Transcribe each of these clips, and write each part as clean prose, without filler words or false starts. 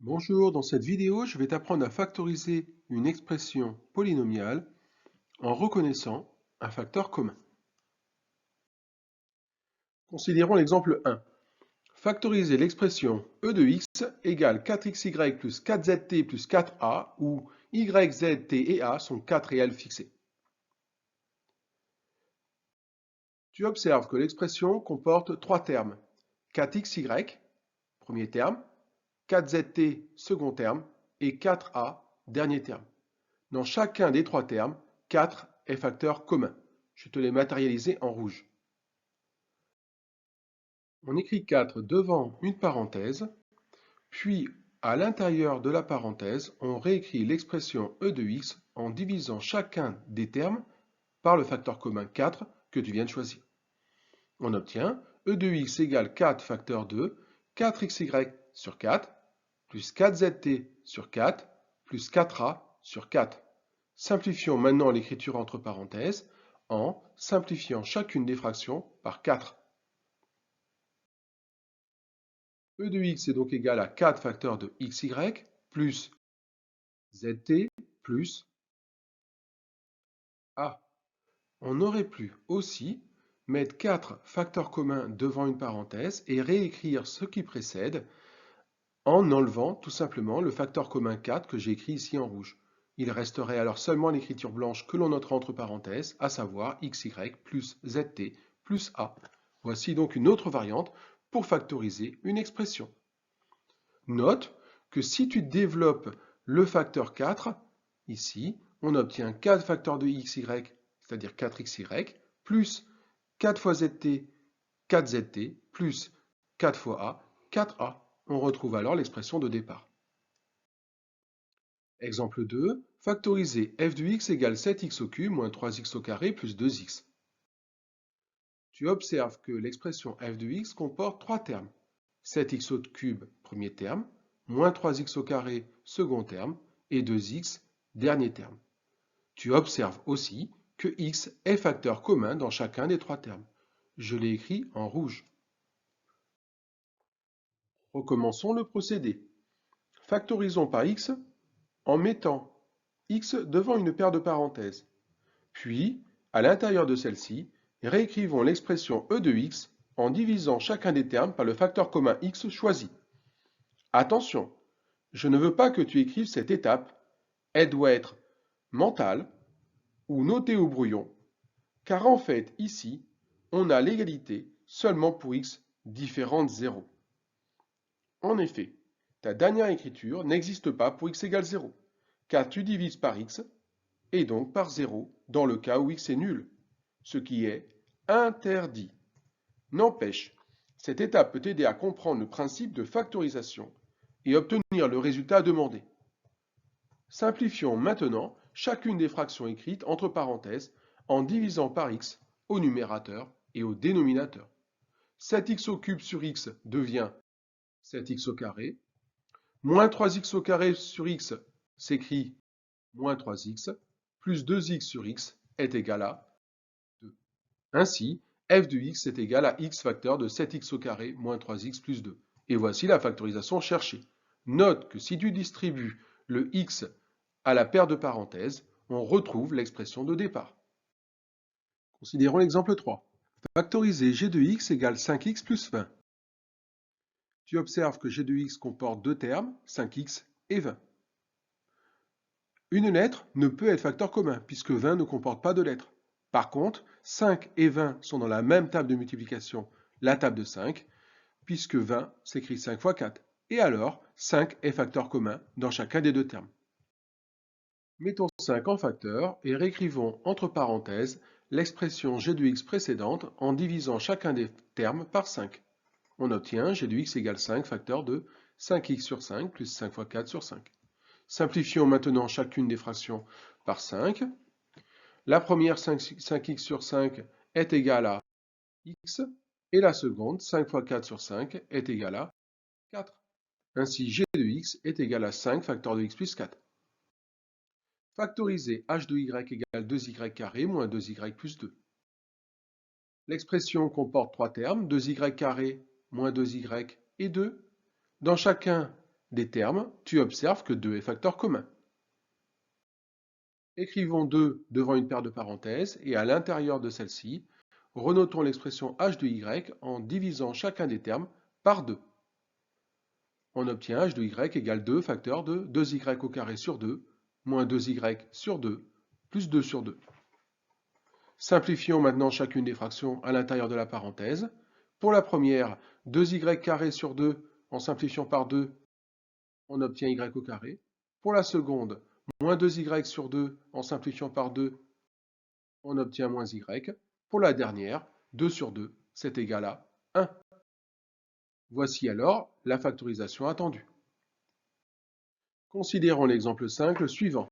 Bonjour, dans cette vidéo, je vais t'apprendre à factoriser une expression polynomiale en reconnaissant un facteur commun. Considérons l'exemple 1. Factoriser l'expression e de x égale 4xy plus 4zt plus 4a où y, z, t et a sont 4 réels fixés. Tu observes que l'expression comporte trois termes. 4xy, premier terme, 4zt, second terme, et 4a, dernier terme. Dans chacun des trois termes, 4 est facteur commun. Je te l'ai matérialisé en rouge. On écrit 4 devant une parenthèse, puis à l'intérieur de la parenthèse, on réécrit l'expression e de x en divisant chacun des termes par le facteur commun 4 que tu viens de choisir. On obtient e de x égale 4 facteur 2, 4xy sur 4, plus 4zt sur 4, plus 4a sur 4. Simplifions maintenant l'écriture entre parenthèses en simplifiant chacune des fractions par 4. E de x est donc égal à 4 facteurs de xy plus zt plus a. On aurait pu aussi mettre 4 facteurs communs devant une parenthèse et réécrire ce qui précède en enlevant tout simplement le facteur commun 4 que j'ai écrit ici en rouge. Il resterait alors seulement l'écriture blanche que l'on notera entre parenthèses, à savoir xy plus zt plus a. Voici donc une autre variante pour factoriser une expression. Note que si tu développes le facteur 4, ici, on obtient 4 facteurs de xy, c'est-à-dire 4xy, plus 4 fois zt, 4zt, plus 4 fois a, 4a. On retrouve alors l'expression de départ. Exemple 2, factoriser f de x égale 7x au cube moins 3x au carré plus 2x. Tu observes que l'expression f de x comporte trois termes. 7x au cube, premier terme, moins 3x au carré, second terme, et 2x, dernier terme. Tu observes aussi que x est facteur commun dans chacun des trois termes. Je l'ai écrit en rouge. Recommençons le procédé. Factorisons par x en mettant x devant une paire de parenthèses. Puis, à l'intérieur de celle-ci, réécrivons l'expression e de x en divisant chacun des termes par le facteur commun x choisi. Attention, je ne veux pas que tu écrives cette étape. Elle doit être mentale ou notée au brouillon, car en fait, ici, on a l'égalité seulement pour x différent de 0. En effet, ta dernière écriture n'existe pas pour x égale 0, car tu divises par x et donc par 0 dans le cas où x est nul, ce qui est interdit. N'empêche, cette étape peut t'aider à comprendre le principe de factorisation et obtenir le résultat demandé. Simplifions maintenant chacune des fractions écrites entre parenthèses en divisant par x au numérateur et au dénominateur. 7x au cube sur x devient 7x au carré. Moins 3x au carré sur x s'écrit moins 3x, plus 2x sur x est égal à 2. Ainsi, f de x est égal à x facteur de 7x au carré moins 3x plus 2. Et voici la factorisation cherchée. Note que si tu distribues le x à la paire de parenthèses, on retrouve l'expression de départ. Considérons l'exemple 3. Factoriser g de x égale 5x plus 20. Tu observes que g de x comporte deux termes, 5x et 20. Une lettre ne peut être facteur commun, puisque 20 ne comporte pas de lettres. Par contre, 5 et 20 sont dans la même table de multiplication, la table de 5, puisque 20 s'écrit 5 fois 4. Et alors, 5 est facteur commun dans chacun des deux termes. Mettons 5 en facteur et réécrivons entre parenthèses l'expression g de x précédente en divisant chacun des termes par 5. On obtient g de x égale 5 facteur de 5x sur 5 plus 5 fois 4 sur 5. Simplifions maintenant chacune des fractions par 5. La première 5x sur 5 est égale à x et la seconde 5 fois 4 sur 5 est égale à 4. Ainsi g de x est égal à 5 facteur de x plus 4. Factoriser h de y égale 2y carré moins 2y plus 2. L'expression comporte trois termes, 2y carré moins 2y et 2. Dans chacun des termes, tu observes que 2 est facteur commun. Écrivons 2 devant une paire de parenthèses et à l'intérieur de celle-ci, renotons l'expression h de y en divisant chacun des termes par 2. On obtient h de y égale 2 facteur de 2y au carré sur 2, moins 2y sur 2, plus 2 sur 2. Simplifions maintenant chacune des fractions à l'intérieur de la parenthèse. Pour la première, 2y carré sur 2, en simplifiant par 2, on obtient y au carré. Pour la seconde, moins 2y sur 2, en simplifiant par 2, on obtient moins y. Pour la dernière, 2 sur 2, c'est égal à 1. Voici alors la factorisation attendue. Considérons l'exemple simple suivant.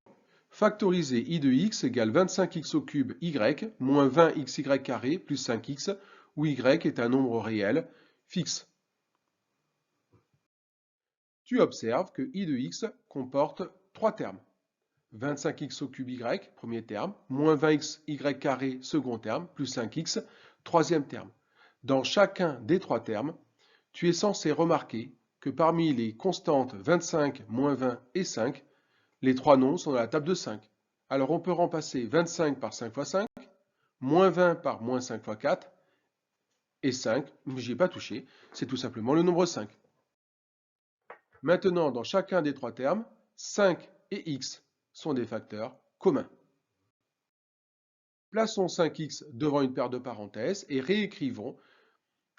Factoriser i de x égale 25x au cube y moins 20xy carré plus 5x, où y est un nombre réel fixe. Tu observes que i de x comporte 3 termes. 25x au cube y, premier terme, moins 20xy carré, second terme, plus 5x, troisième terme. Dans chacun des 3 termes, tu es censé remarquer que parmi les constantes 25, moins 20 et 5, les 3 nombres sont dans la table de 5. Alors on peut remplacer 25 par 5 fois 5, moins 20 par moins 5 fois 4, et 5, j'y ai pas touché, c'est tout simplement le nombre 5. Maintenant, dans chacun des 3 termes, 5 et x sont des facteurs communs. Plaçons 5x devant une paire de parenthèses et réécrivons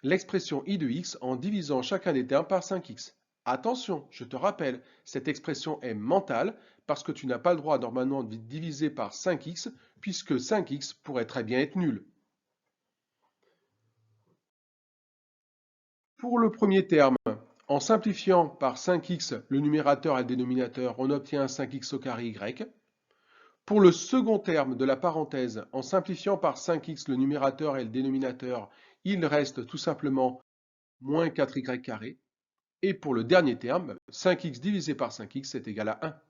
l'expression i de x en divisant chacun des termes par 5x. Attention, je te rappelle, cette expression est mentale parce que tu n'as pas le droit normalement de diviser par 5x puisque 5x pourrait très bien être nul. Pour le premier terme, en simplifiant par 5x le numérateur et le dénominateur, on obtient 5x au carré y. Pour le second terme de la parenthèse, en simplifiant par 5x le numérateur et le dénominateur, il reste tout simplement moins 4y carré. Et pour le dernier terme, 5x divisé par 5x est égal à 1.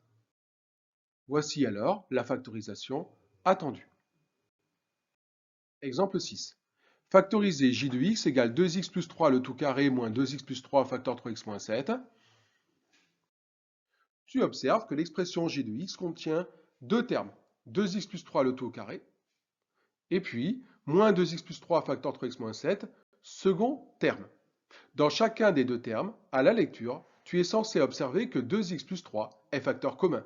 Voici alors la factorisation attendue. Exemple 6. Factoriser j de x égale 2x plus 3 le tout carré moins 2x plus 3 facteur 3x moins 7. Tu observes que l'expression j de x contient 2 termes. 2x plus 3 le tout au carré, et puis moins 2x plus 3 facteur 3x moins 7, second terme. Dans chacun des 2 termes, à la lecture, tu es censé observer que 2x plus 3 est facteur commun.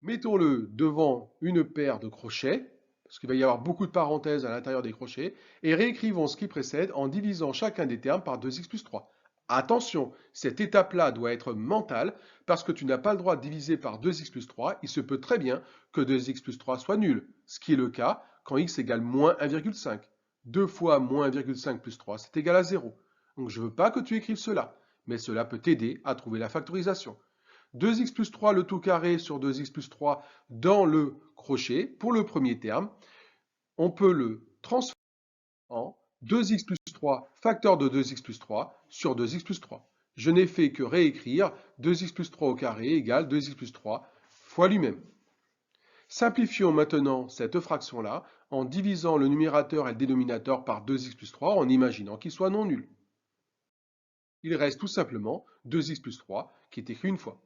Mettons-le devant une paire de crochets, parce qu'il va y avoir beaucoup de parenthèses à l'intérieur des crochets, et réécrivons ce qui précède en divisant chacun des termes par 2x plus 3. Attention, cette étape-là doit être mentale, parce que tu n'as pas le droit de diviser par 2x plus 3, il se peut très bien que 2x plus 3 soit nul, ce qui est le cas quand x égale moins 1,5. 2 fois moins 1,5 plus 3, c'est égal à 0. Donc je ne veux pas que tu écrives cela, mais cela peut t'aider à trouver la factorisation. 2x plus 3 le tout carré sur 2x plus 3 dans le crochet, pour le premier terme, on peut le transformer en 2x plus 3 facteur de 2x plus 3 sur 2x plus 3. Je n'ai fait que réécrire 2x plus 3 au carré égale 2x plus 3 fois lui-même. Simplifions maintenant cette fraction-là en divisant le numérateur et le dénominateur par 2x plus 3 en imaginant qu'il soit non nul. Il reste tout simplement 2x plus 3 qui est écrit une fois.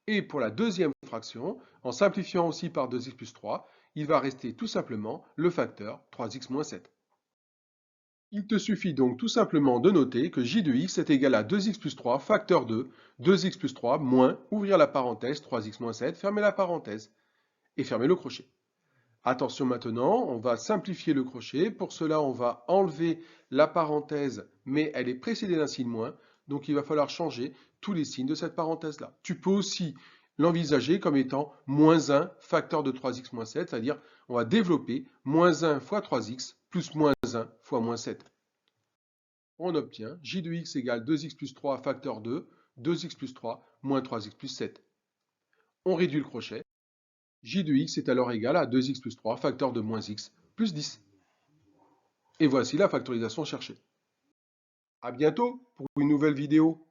Et pour la deuxième fraction, en simplifiant aussi par 2x plus 3, il va rester tout simplement le facteur 3x moins 7. Il te suffit donc tout simplement de noter que j de x est égal à 2x plus 3 facteur de 2x plus 3 moins, ouvrir la parenthèse, 3x moins 7, fermer la parenthèse et fermer le crochet. Attention maintenant, on va simplifier le crochet. Pour cela, on va enlever la parenthèse, mais elle est précédée d'un signe moins, donc il va falloir changer tous les signes de cette parenthèse-là. Tu peux aussi l'envisager comme étant moins 1 facteur de 3x moins 7, c'est-à-dire on va développer moins 1 fois 3x plus moins 1 fois moins 7. On obtient j de x égale 2x plus 3 facteur 2, 2x plus 3 moins 3x plus 7. On réduit le crochet. J de x est alors égal à 2x plus 3 facteur de moins x plus 10. Et voici la factorisation cherchée. À bientôt pour une nouvelle vidéo.